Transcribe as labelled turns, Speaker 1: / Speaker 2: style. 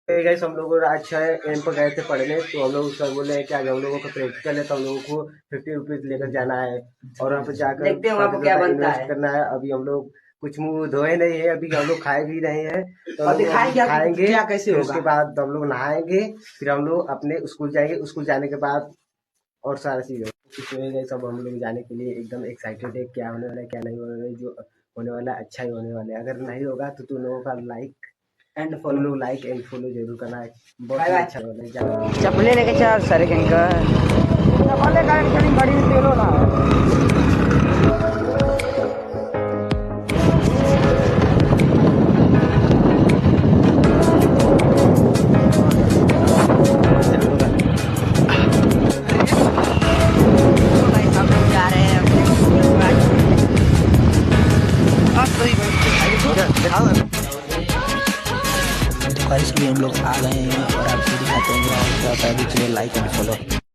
Speaker 1: Guys हम लोग आज 6 AM पर गए थे पढ़ने, तो हम लोग सर बोले हैं कि आज हम लोगों का प्रैक्टिकल है, तो हम लोगों को 50 रुपीज़ लेकर जाना है और वहाँ पे जाकर
Speaker 2: देखते हैं वहाँ पे क्या बनता है।
Speaker 1: करना है। अभी हम लोग कुछ मुंह धोए नहीं है, अभी हम लोग खाए भी रहे हैं, तो
Speaker 2: और दिखाएंगे आपको
Speaker 1: खाएंगे
Speaker 2: क्या कैसे
Speaker 1: फिर
Speaker 2: होगा।
Speaker 1: उसके बाद हम लोग नहाएंगे, फिर हम लोग अपने स्कूल जाएंगे। स्कूल जाने के बाद और सारा चीज़ सब हम लोग जाने के लिए एकदम एक्साइटेड है। क्या होने वाला है क्या नहीं होने वाला है, जो होने वाला है अच्छा ही होने वाला है। अगर नहीं होगा तो तुम लोगों का लाइक एंड फॉलो जरूर करना है, बहुत ही अच्छा होने वाला है।
Speaker 2: चपले लेके चार सारे का चपले गाड़ी में तेल हो रहा है।
Speaker 3: इसलिए हम लोग आ गए हैं और आपको दिखाते हैं लाइक एंड फॉलो।